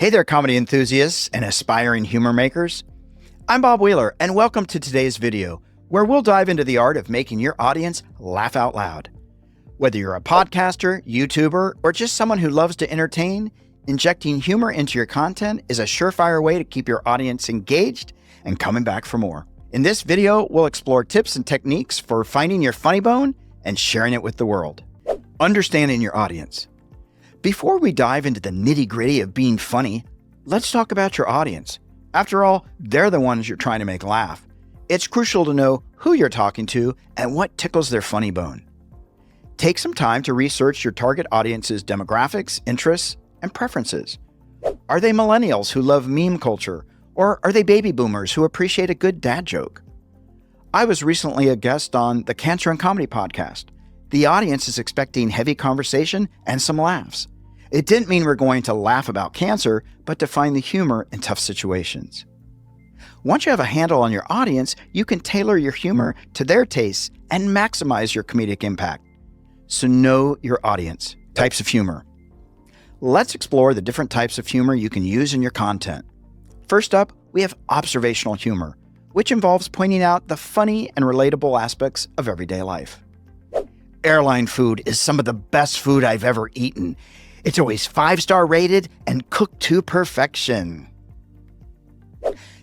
Hey there, comedy enthusiasts and aspiring humor makers. I'm Bob Wheeler, and welcome to today's video, where we'll dive into the art of making your audience laugh out loud. Whether you're a podcaster, YouTuber, or just someone who loves to entertain, injecting humor into your content is a surefire way to keep your audience engaged and coming back for more. In this video, we'll explore tips and techniques for finding your funny bone and sharing it with the world. Understanding your audience. Before we dive into the nitty-gritty of being funny, let's talk about your audience. After all, they're the ones you're trying to make laugh. It's crucial to know who you're talking to and what tickles their funny bone. Take some time to research your target audience's demographics, interests, and preferences. Are they millennials who love meme culture, or are they baby boomers who appreciate a good dad joke? I was recently a guest on the Cancer and Comedy podcast. The audience is expecting heavy conversation and some laughs. It didn't mean we're going to laugh about cancer, but to find the humor in tough situations. Once you have a handle on your audience, you can tailor your humor to their tastes and maximize your comedic impact. So know your audience. Types of humor. Let's explore the different types of humor you can use in your content. First up, we have observational humor, which involves pointing out the funny and relatable aspects of everyday life. Airline food is some of the best food I've ever eaten. It's always 5-star rated and cooked to perfection.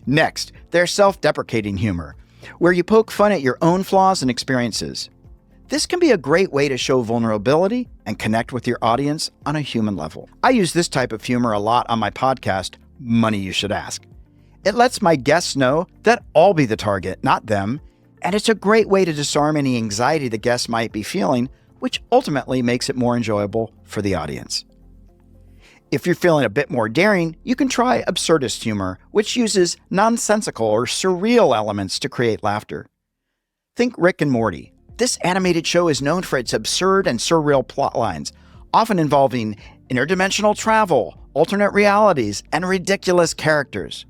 Next, there's self-deprecating humor, where you poke fun at your own flaws and experiences. This can be a great way to show vulnerability and connect with your audience on a human level. I use this type of humor a lot on my podcast, Money You Should Ask. It lets my guests know that I'll be the target, not them, and it's a great way to disarm any anxiety the guests might be feeling, which ultimately makes it more enjoyable for the audience. If you're feeling a bit more daring, you can try absurdist humor, which uses nonsensical or surreal elements to create laughter. Think Rick and Morty. This animated show is known for its absurd and surreal plot lines, often involving interdimensional travel, alternate realities, and ridiculous characters.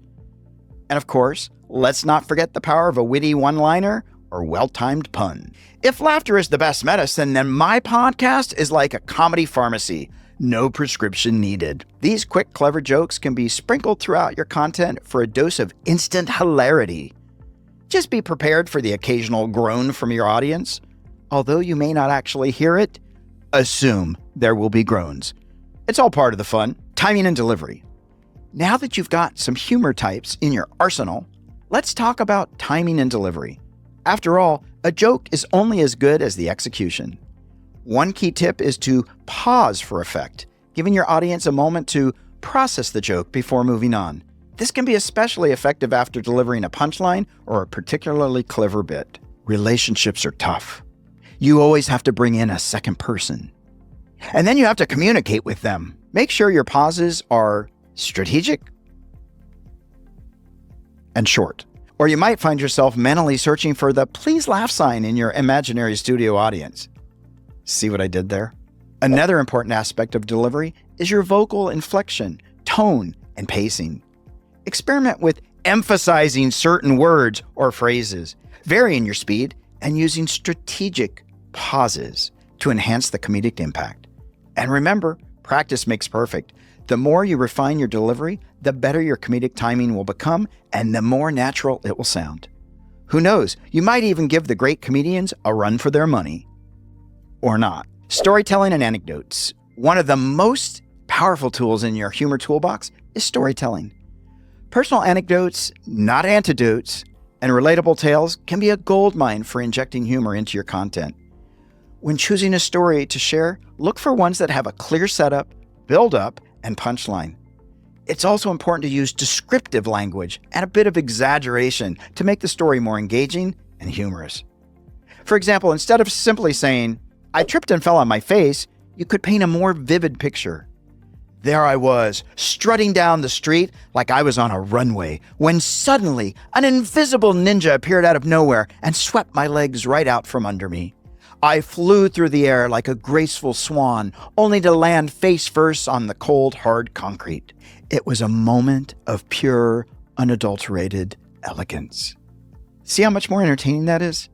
And of course, let's not forget the power of a witty one-liner or well-timed pun. If laughter is the best medicine, then my podcast is like a comedy pharmacy. No prescription needed. These quick, clever jokes can be sprinkled throughout your content for a dose of instant hilarity. Just be prepared for the occasional groan from your audience. Although you may not actually hear it, assume there will be groans. It's all part of the fun. Timing and delivery. Now that you've got some humor types in your arsenal, let's talk about timing and delivery. After all, a joke is only as good as the execution. One key tip is to pause for effect, giving your audience a moment to process the joke before moving on. This can be especially effective after delivering a punchline or a particularly clever bit. Relationships are tough. You always have to bring in a second person. And then you have to communicate with them. Make sure your pauses are strategic and short. Or you might find yourself mentally searching for the please laugh sign in your imaginary studio audience. See what I did there? Another important aspect of delivery is your vocal inflection, tone, and pacing. Experiment with emphasizing certain words or phrases, varying your speed, and using strategic pauses to enhance the comedic impact. And remember, practice makes perfect. The more you refine your delivery, the better your comedic timing will become, and the more natural it will sound. Who knows, you might even give the great comedians a run for their money. Or not. Storytelling and anecdotes. One of the most powerful tools in your humor toolbox is storytelling. Personal anecdotes, not antidotes, and relatable tales can be a goldmine for injecting humor into your content. When choosing a story to share, look for ones that have a clear setup, build-up, and punchline. It's also important to use descriptive language and a bit of exaggeration to make the story more engaging and humorous. For example, instead of simply saying, "I tripped and fell on my face," you could paint a more vivid picture. There I was, strutting down the street like I was on a runway, when suddenly an invisible ninja appeared out of nowhere and swept my legs right out from under me. I flew through the air like a graceful swan, only to land face first on the cold, hard concrete. It was a moment of pure, unadulterated elegance. See how much more entertaining that is?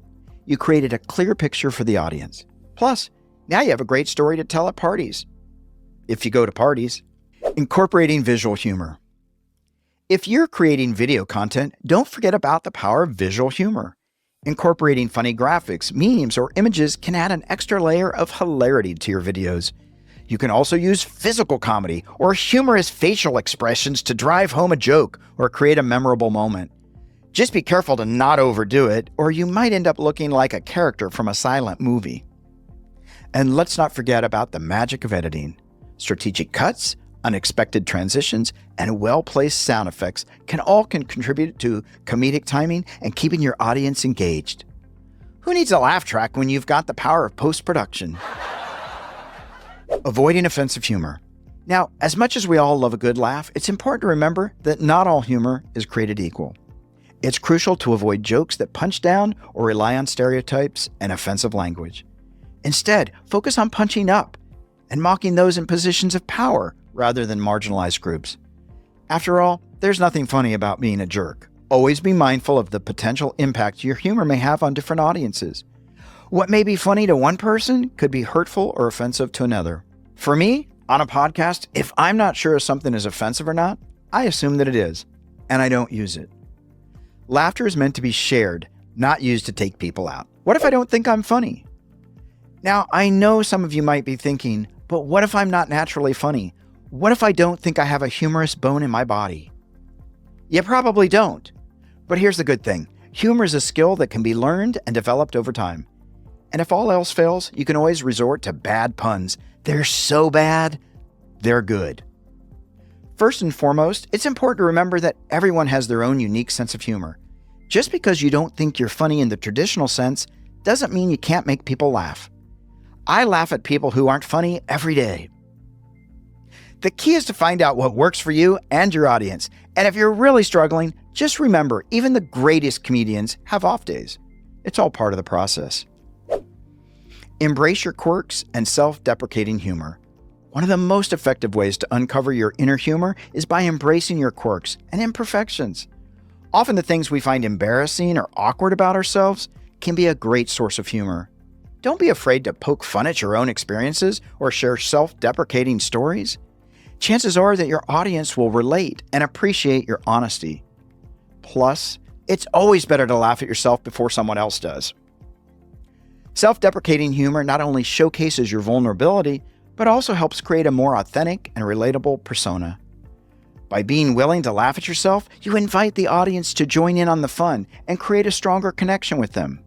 You created a clear picture for the audience. Plus, now you have a great story to tell at parties. If you go to parties. Incorporating visual humor. If you're creating video content, don't forget about the power of visual humor. Incorporating funny graphics, memes, or images can add an extra layer of hilarity to your videos. You can also use physical comedy or humorous facial expressions to drive home a joke or create a memorable moment. Just be careful to not overdo it, or you might end up looking like a character from a silent movie. And let's not forget about the magic of editing. Strategic cuts, unexpected transitions, and well-placed sound effects can all contribute to comedic timing and keeping your audience engaged. Who needs a laugh track when you've got the power of post-production? Avoiding offensive humor. Now, as much as we all love a good laugh, it's important to remember that not all humor is created equal. It's crucial to avoid jokes that punch down or rely on stereotypes and offensive language. Instead, focus on punching up and mocking those in positions of power rather than marginalized groups. After all, there's nothing funny about being a jerk. Always be mindful of the potential impact your humor may have on different audiences. What may be funny to one person could be hurtful or offensive to another. For me, on a podcast, if I'm not sure if something is offensive or not, I assume that it is, and I don't use it. Laughter is meant to be shared, not used to take people out. What if I don't think I'm funny? Now, I know some of you might be thinking, but what if I'm not naturally funny? What if I don't think I have a humorous bone in my body? You probably don't. But here's the good thing. Humor is a skill that can be learned and developed over time. And if all else fails, you can always resort to bad puns. They're so bad, they're good. First and foremost, it's important to remember that everyone has their own unique sense of humor. Just because you don't think you're funny in the traditional sense doesn't mean you can't make people laugh. I laugh at people who aren't funny every day. The key is to find out what works for you and your audience. And if you're really struggling, just remember, even the greatest comedians have off days. It's all part of the process. Embrace your quirks and self-deprecating humor. One of the most effective ways to uncover your inner humor is by embracing your quirks and imperfections. Often the things we find embarrassing or awkward about ourselves can be a great source of humor. Don't be afraid to poke fun at your own experiences or share self-deprecating stories. Chances are that your audience will relate and appreciate your honesty. Plus, it's always better to laugh at yourself before someone else does. Self-deprecating humor not only showcases your vulnerability, but also helps create a more authentic and relatable persona. By being willing to laugh at yourself, you invite the audience to join in on the fun and create a stronger connection with them.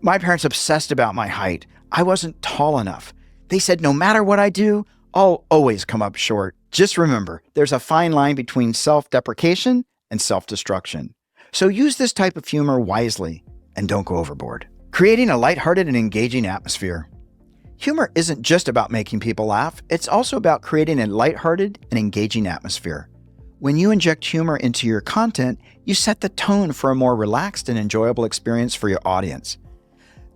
My parents obsessed about my height. I wasn't tall enough. They said no matter what I do, I'll always come up short. Just remember, there's a fine line between self-deprecation and self-destruction. So use this type of humor wisely and don't go overboard. Creating a lighthearted and engaging atmosphere. Humor isn't just about making people laugh, it's also about creating a lighthearted and engaging atmosphere. When you inject humor into your content, you set the tone for a more relaxed and enjoyable experience for your audience.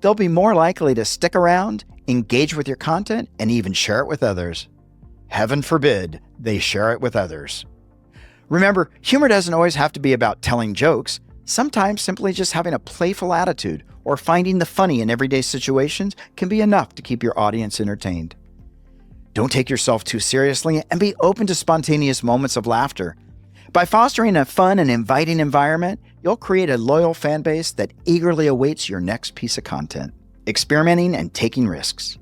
They'll be more likely to stick around, engage with your content, and even share it with others. Heaven forbid they share it with others. Remember, humor doesn't always have to be about telling jokes. Sometimes simply just having a playful attitude or finding the funny in everyday situations can be enough to keep your audience entertained. Don't take yourself too seriously and be open to spontaneous moments of laughter. By fostering a fun and inviting environment, you'll create a loyal fan base that eagerly awaits your next piece of content. Experimenting and taking risks.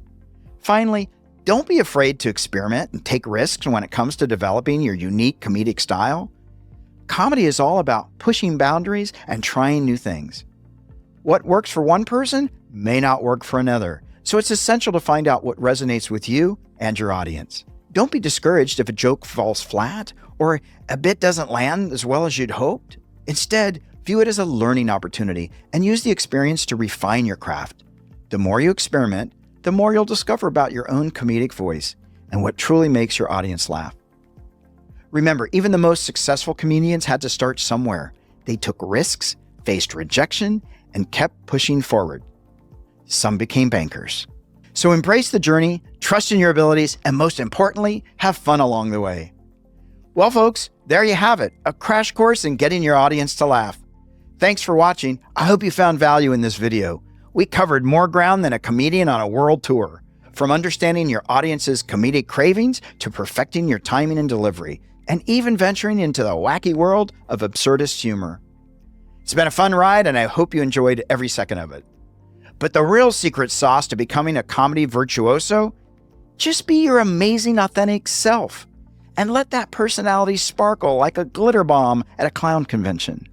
Finally, don't be afraid to experiment and take risks when it comes to developing your unique comedic style. Comedy is all about pushing boundaries and trying new things. What works for one person may not work for another, so it's essential to find out what resonates with you and your audience. Don't be discouraged if a joke falls flat or a bit doesn't land as well as you'd hoped. Instead, view it as a learning opportunity and use the experience to refine your craft. The more you experiment, the more you'll discover about your own comedic voice and what truly makes your audience laugh. Remember, even the most successful comedians had to start somewhere. They took risks, faced rejection, and kept pushing forward. Some became bankers. So embrace the journey, trust in your abilities, and most importantly, have fun along the way. Well, folks, there you have it, a crash course in getting your audience to laugh. Thanks for watching. I hope you found value in this video. We covered more ground than a comedian on a world tour. From understanding your audience's comedic cravings to perfecting your timing and delivery, and even venturing into the wacky world of absurdist humor. It's been a fun ride, and I hope you enjoyed every second of it. But the real secret sauce to becoming a comedy virtuoso? Just be your amazing, authentic self, and let that personality sparkle like a glitter bomb at a clown convention.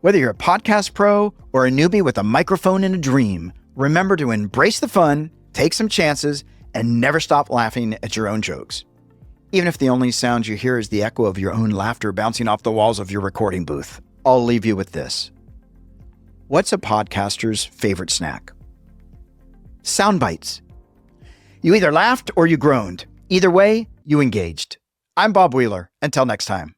Whether you're a podcast pro or a newbie with a microphone and a dream, remember to embrace the fun, take some chances, and never stop laughing at your own jokes. Even if the only sound you hear is the echo of your own laughter bouncing off the walls of your recording booth. I'll leave you with this. What's a podcaster's favorite snack? Sound bites. You either laughed or you groaned. Either way, you engaged. I'm Bob Wheeler. Until next time.